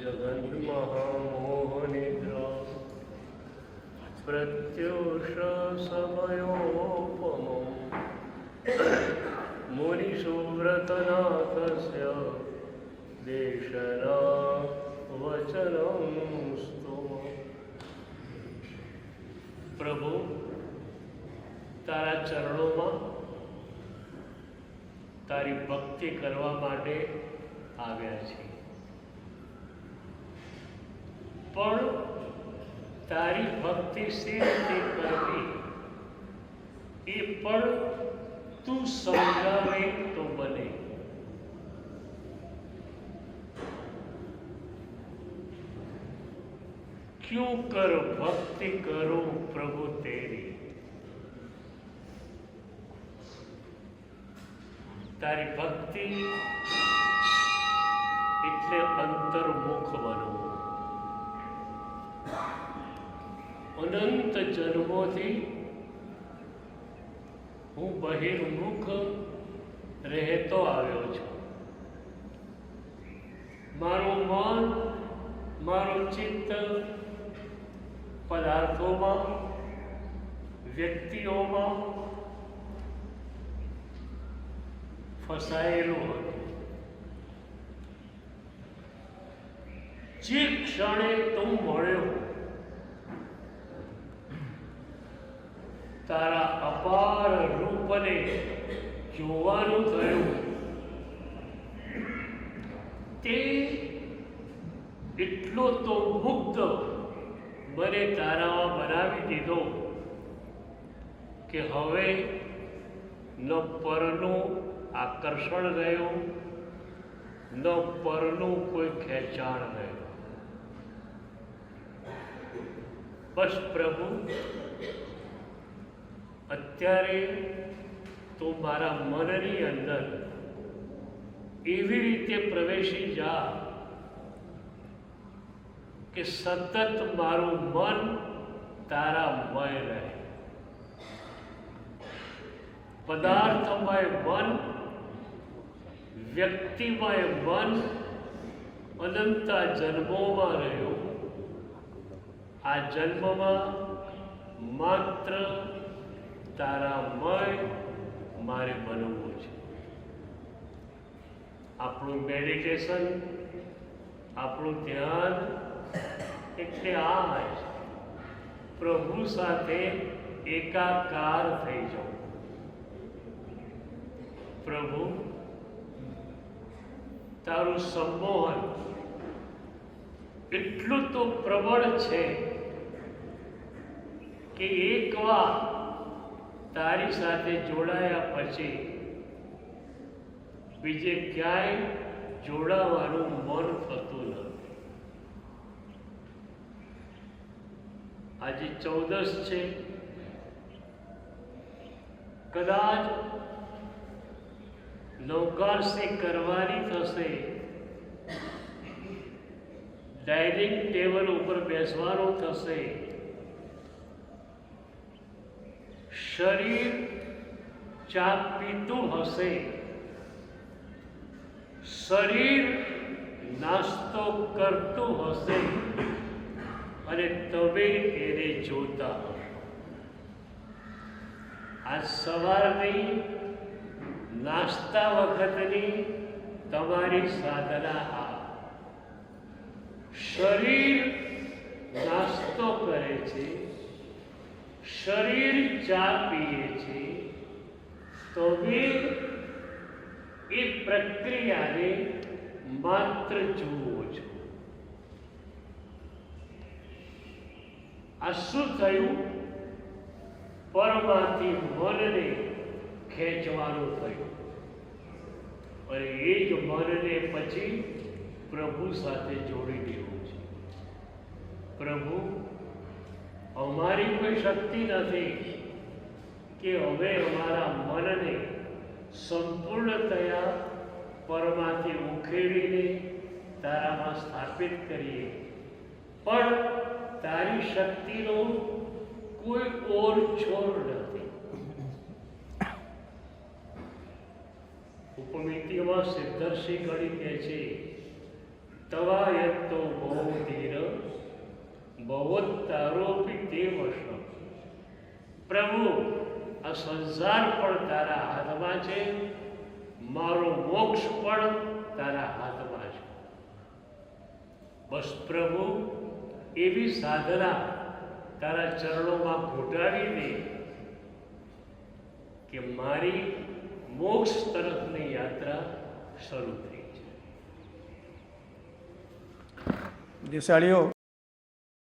जगन्महामोहनिद्रा प्रत्युषसमयोपमं मुनिसुव्रतनाथस्य देशना वचनं स्तुमः। प्रभु तारा चरणों में तारी भक्ति करवा माटे आव्या छे, पण तारी भक्ति सी रीते करवी ए पण तू समझावे तो बने। क्यों कर भक्ति करो प्रभु तेरी, तारी भक्ति એટલે અંતર્મુખ બનવું। અનંત જન્મોથી હું બહિર્મુખ રહેતો આવ્યો છું। મારું મન, મારું ચિત્ત પદાર્થોમાં, વ્યક્તિઓમાં ફસાયેલું હતું। જે ક્ષણે તું મળ્યો, તારા અપાર રૂપને જોવાનું થયું, તે એટલો તો મુગ્ધ મને તારામાં બનાવી દીધો કે હવે ન પરનું આકર્ષણ ગયું, ન પરનું કોઈ ખેંચાણ ગયું। બસ પ્રભુ, અત્યારે તો મારા મનની અંદર એવી રીતે પ્રવેશી જા કે સતત મારું મન તારામય રહે। પદાર્થમય મન, વ્યક્તિમય મન અનંતા જન્મોમાં રહ્યો। આ જન્મમાં માત્ર તારામય મારે બનવું છે। આપણું મેડિટેશન, આપણું ધ્યાન એટલે આ છે, પ્રભુ સાથે એકાકાર થઈ જાઓ। પ્રભુ, તારું સંમોહન એટલું તો પ્રબળ છે કે એકવાર તારી સાથે જોડાયા પછી બીજે ક્યાંય જોડાવાનું મન થતું નથી। આજે 14 છે, કદાચ નૌકારસી કરવાની થશે, ડાઇનિંગ ટેબલ ઉપર બેસવાનું થશે, શરીર ચા પીતું હશે, શરીર નાસ્તો કરતું હશે અને તમે એને જોતા હશો। આ સવારની નાસ્તા વખતની તમારી સાધના આ, શરીર નાસ્તો કરે છે, શરીર ચા પીએ છે, તમે એ પ્રક્રિયાને માત્ર જુઓ છો। આ શું થયું? પરમાંથી મનને ખેંચવાનું થયું અને એ જ મનને પછી પ્રભુ સાથે જોડી દેવું છે। પ્રભુ, અમારી કોઈ શક્તિ નથી કે હવે અમારા મનને સંપૂર્ણતયા પરમાંથી ઉખેડીને તારામાં સ્થાપિત કરીએ, પણ તારી શક્તિનો કોઈ ઓરછોર નથી। ઉપમિતિમાં સિદ્ધર્ષિ ગણી કહે છે, તવા યત્તો બહુ જ તારો તે વસ્તુ પ્રભુ આ સંસાર પણ તારા હાથમાં છે, મારો મોક્ષ પણ તારા હાથમાં છે. બસ પ્રભુ એવી સાધના તારા ચરણોમાં ઘૂંટાવી દે કે મારી મોક્ષ તરફની યાત્રા શરૂ થઈ છે. દેસાડીઓ,